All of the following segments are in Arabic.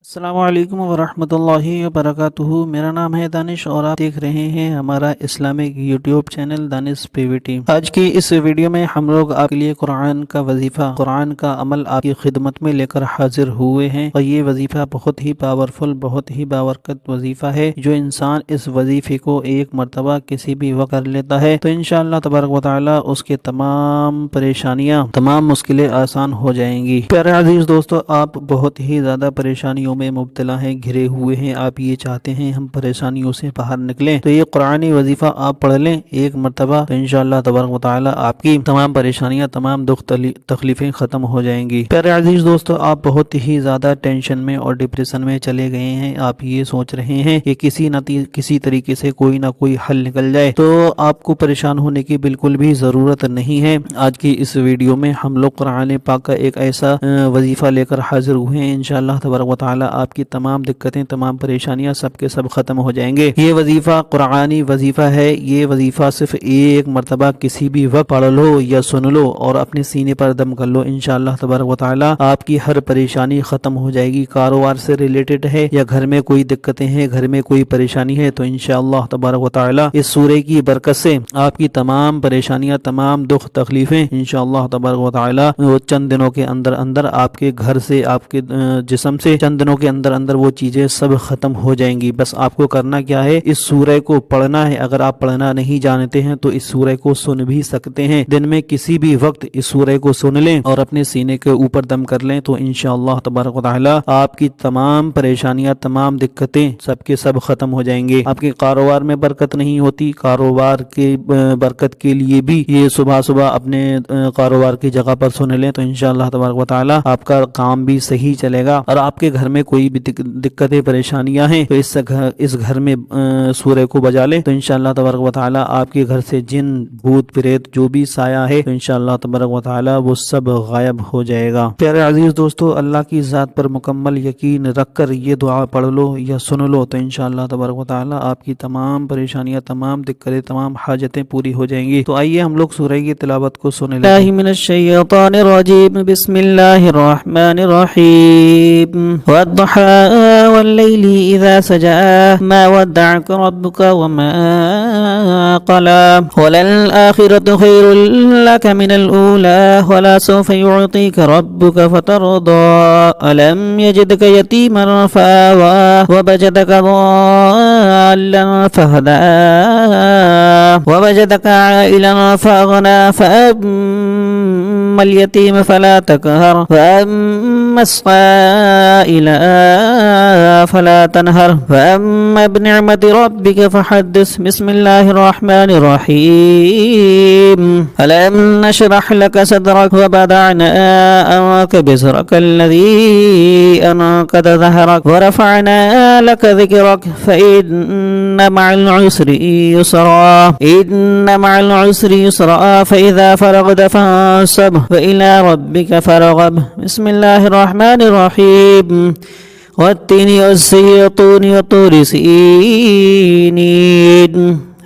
السلام علیکم ورحمۃ اللہ وبرکاتہ۔ میرا نام ہے دانش اور آپ دیکھ رہے ہیں ہمارا اسلامک یوٹیوب چینل دانش پی وی ٹی۔ آج کی اس ویڈیو میں ہم لوگ آپ کے لیے قرآن کا وظیفہ، قرآن کا عمل آپ کی خدمت میں لے کر حاضر ہوئے ہیں، اور یہ وظیفہ بہت ہی پاورفل، بہت ہی بابرکت وظیفہ ہے۔ جو انسان اس وظیفے کو ایک مرتبہ کسی بھی وقت کر لیتا ہے تو انشاءاللہ تبارک و تعالی اس کے تمام پریشانیاں، تمام مشکلیں آسان ہو جائیں گی۔ پیارے عزیز دوستو، آپ بہت ہی زیادہ پریشانیوں میں مبتلا ہیں، گھرے ہوئے ہیں، آپ یہ چاہتے ہیں ہم پریشانیوں سے باہر نکلیں، تو یہ قرآنی وظیفہ آپ پڑھ لیں ایک مرتبہ، تو انشاءاللہ تبارک و تعالی آپ کی تمام پریشانیاں، تمام دکھ تکلیفیں ختم ہو جائیں گی۔ پیارے عزیز دوستو، آپ بہت ہی زیادہ ٹینشن میں اور ڈپریشن میں چلے گئے ہیں، آپ یہ سوچ رہے ہیں کہ کسی طریقے سے کوئی نہ کوئی حل نکل جائے، تو آپ کو پریشان ہونے کی بالکل بھی ضرورت نہیں ہے۔ آج کی اس ویڈیو میں ہم لوگ قرآن پاک کا ایک ایسا وظیفہ لے کر حاضر ہوئے ہیں، انشاءاللہ تبارک و تعالی آپ کی تمام دقتیں، تمام پریشانیاں سب کے سب ختم ہو جائیں گے۔ یہ وظیفہ قرآنی وظیفہ ہے، یہ وظیفہ صرف ایک مرتبہ کسی بھی وقت پڑھ لو یا سن لو اور اپنے سینے پر دم کر لو، انشاءاللہ تبارک و تعالی آپ کی ہر پریشانی ختم ہو جائے گی۔ کاروبار سے ریلیٹڈ ہے یا گھر میں کوئی دقتیں ہیں، گھر میں کوئی پریشانی ہے، تو انشاءاللہ تبارک و تعالی اس سورہ کی برکت سے آپ کی تمام پریشانیاں، تمام دکھ تکلیفیں انشاءاللہ تبارک و تعالی وہ چند دنوں کے اندر آپ کے گھر سے، آپ کے جسم سے چند دنوں کے اندر وہ چیزیں سب ختم ہو جائیں گی۔ بس آپ کو کرنا کیا ہے، اس سورہ کو پڑھنا ہے۔ اگر آپ پڑھنا نہیں جانتے ہیں تو اس سورہ کو سن بھی سکتے ہیں، دن میں کسی بھی وقت اس سورہ کو سن لیں اور اپنے سینے کے اوپر دم کر لیں، تو انشاءاللہ تبارک و تعالی آپ کی تمام پریشانیاں، تمام دقتیں سب کے سب ختم ہو جائیں گے۔ آپ کے کاروبار میں برکت نہیں ہوتی، کاروبار کی برکت کے لیے بھی یہ صبح اپنے کاروبار کی جگہ پر سن لیں، تو انشاءاللہ تبارک و تعالی آپ کا کام بھی صحیح چلے گا۔ اور آپ کے گھر میں کوئی بھی دقتیں، پریشانیاں ہیں تو اس گھر میں سورہ کو بجا لیں، تو انشاءاللہ تبارک و تعالی آپ کے گھر سے جن، بھوت، پریت جو بھی سایہ ہے، تو انشاءاللہ تبارک و تعالی وہ سب غائب ہو جائے گا۔ پیارے عزیز دوستو، اللہ کی ذات پر مکمل یقین رکھ کر یہ دعا پڑھ لو یا سن لو، تو انشاءاللہ تبارک و تعالی آپ کی تمام پریشانیاں، تمام دقتیں، تمام حاجتیں پوری ہو جائیں گی۔ تو آئیے ہم لوگ سورہ کی تلاوت کو سن لیتے ہیں۔ من الشیطان الرجیم، بسم اللہ الرحمن الرحیم، والضحى والليل إذا سجى ما ودعك ربك وما قلى وللآخرة خير لك من الأولى ولسوف يعطيك ربك فترضى ألم يجدك يتيما فآوى ووجدك ضالا فهدى ووجدك عائلا فأغنى فأما اليتيم فلا تقهر وأما السائل فلا تنهر فأما بنعمة ربك فحدث بسم الله الرحمن الرحيم ألم نشرح لك صدرك ووضعنا عنك وزرك الذي أنقض ظهرك ورفعنا لك ذكرك فإن مع العسر يسرا إن مع العسر يسرا فإذا فرغت فانصب وإلى ربك فارغب بسم الله الرحمن الرحيم والتين والزيتون وطور سينين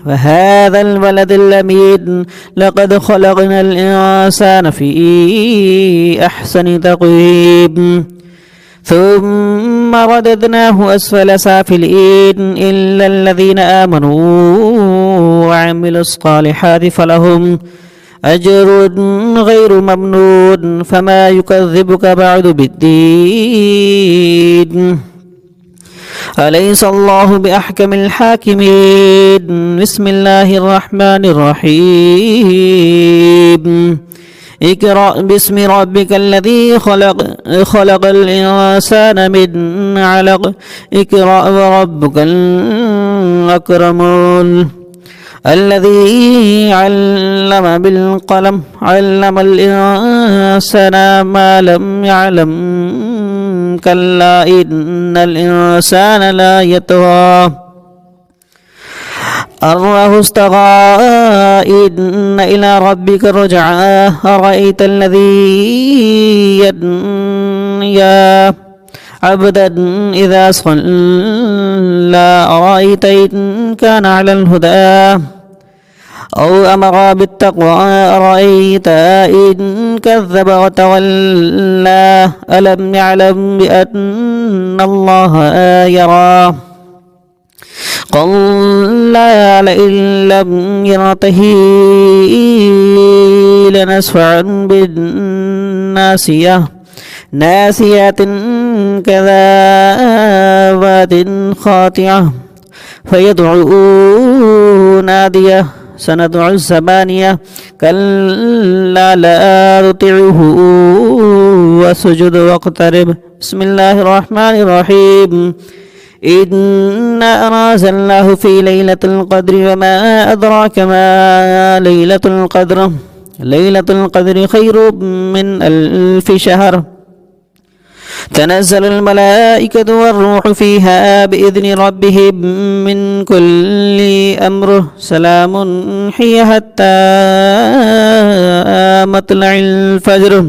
وهذا البلد الأمين لقد خلقنا الإنسان في أحسن تقويم ثم رددناه أسفل سافلين إلا الذين آمنوا وعملوا الصالحات فلهم أجر غير ممنون فما يكذبك بعد بالدين أليس الله بأحكم الحاكمين بسم الله الرحمن الرحيم اقرأ باسم ربك الذي خلق الإنسان من علق اقرأ وربك الأكرم الذي علم بالقلم علم الإنسان ما لم يعلم كلا إن الإنسان لا يطغى أراه استغى إن إلى ربك رجعا أرأيت الذي ينهى عبدا إذا صلى أرأيت إن كان على الهدى أو أمر بالتقوى أرأيت إن كذب وتولى ألم يعلم بأن الله يرى كلا لئن لم ينته لنسفعا بالناصية ناسية كذابات خاطئة فيدعو نادية سندع الزبانية كلا لا تطعه واسجد واقترب. بسم الله الرحمن الرحيم. إنا أنزلناه في ليلة القدر وما أدراك ما ليلة القدر ليلة القدر خير من 1000 شهر تنزل الملائكة والروح فيها بإذن ربهم من كل أمر سلام هي حتى مطلع الفجر.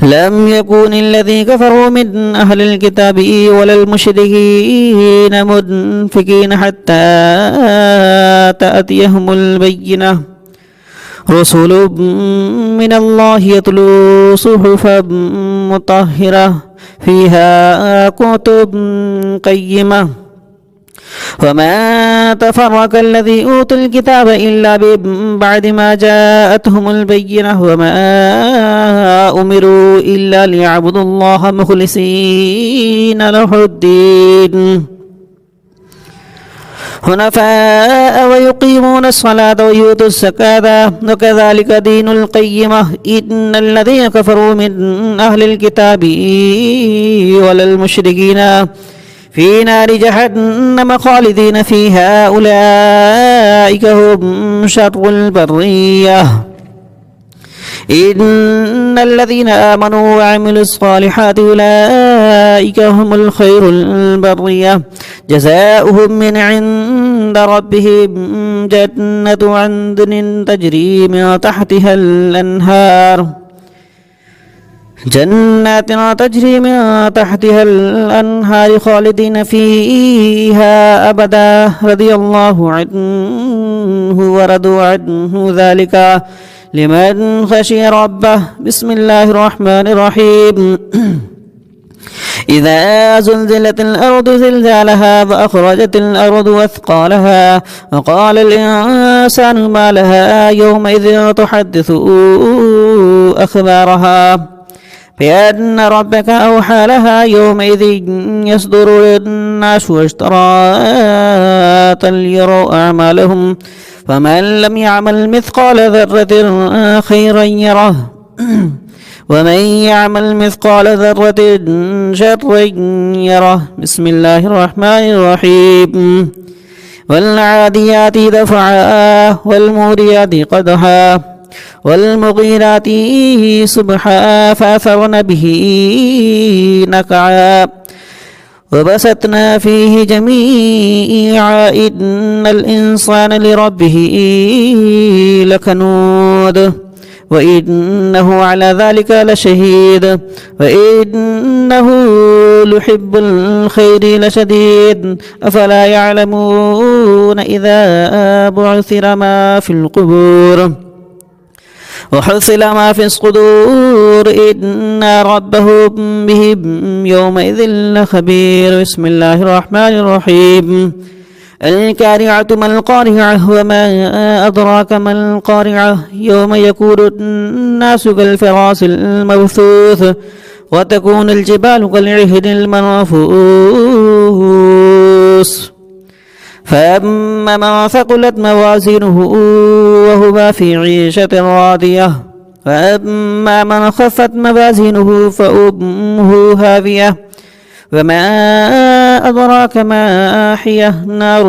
لم يكن الذين كفروا من أهل الكتاب ولا المشركين منفكين حتى تأتيهم البينة رسول من الله يتلو صحفا مطهرة فيها كتب قيمة وما تفرق الذي أوتوا الكتاب إلا بعد ما جاءتهم البينة وما أمروا إلا ليعبدوا الله مخلصين له الدين حنفاء ويقيمون الصلاة ويؤتوا الزكاة وكذلك دين القيمة. إن الذين كفروا من أهل الكتاب ولا المشركين في نار جهنم خالدين فيها أولئك هم شر البرية. إن الذين آمنوا وعملوا الصالحات أولئك هم الخير البرية جزاؤهم من عند ربهم جنة عدن تجري من تحتها الأنهار جنات تجري من تحتها الأنهار خالدين فيها أبدا رضي الله عنه ورضوا عنه ذلك لمن خشي ربه. بسم الله الرحمن الرحيم. إذا زلزلت الأرض زلزالها وأخرجت الأرض أثقالها وقال الإنسان ما لها يومئذ تحدث أخبارها بأن ربك أوحى لها يومئذ يصدر الناس أشتراطا ليروا أعمالهم فمن لم يعمل مثقال ذرة خيرا يره ومن يعمل مثقال ذرة شرا يره. بسم الله الرحمن الرحيم. والعاديات دفعا والموريات قدحا والمغيرات صبحا فأثرن به نقعا وبسطنا فيه جميعا إن الإنسان لربه لكنود وإنه على ذلك لشهيد وإنه لحب الخير لشديد أفلا يعلمون إذا بعثر ما في القبور وحصل ما في الصدور إن ربهم بهم يومئذ لخبير. بسم الله الرحمن الرحيم. القارعة ما القارعة وما أدراك ما القارعة يوم يكون الناس كالفراش المبثوث وتكون الجبال كالعهن المنفوس فأما من ثقلت موازينه وهو في عيشة راضية وأما من خفت موازينه فأمه هاوية وما أدراك ما هي نار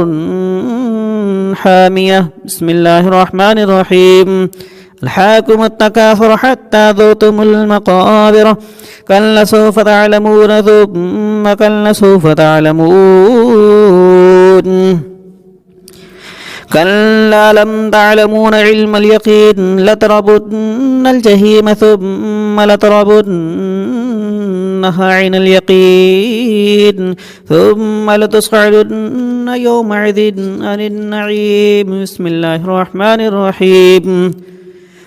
حامية. بسم الله الرحمن الرحيم. ألهاكم التكاثر حتى زرتم المقابر كلا سوف تعلمون ثم كلا سوف تعلمون كلا لم تعلمون علم اليقين لتربن الجحيم ثم لتربن لترونها عين اليقين ثم لتسألن يومئذ عن النعيم. بسم الله الرحمن الرحيم.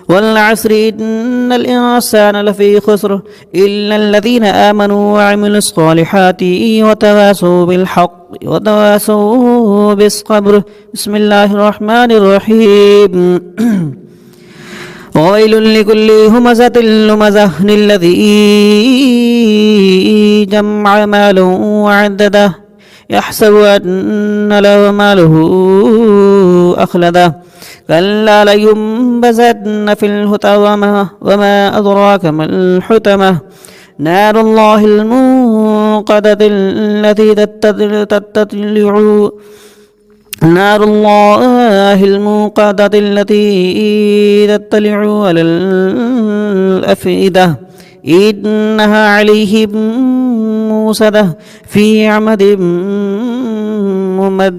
والعصر إن الإنسان لفي خسر إلا الذين آمنوا وعملوا الصالحات وتواصوا بالحق وتواصوا بالصبر. بسم الله الرحمن الرحيم. وويل لكل همزة لمزة الذي جمع ماله وعدده يحسب أن له ماله أخلده كلا لينبذن في الحطمة وما أدراك ما الحطمة نار الله الموقدة التي تطلع نار الله الموقدة التي تطلع على الأفئدة إنها عليهم موصدة في عمد ممد.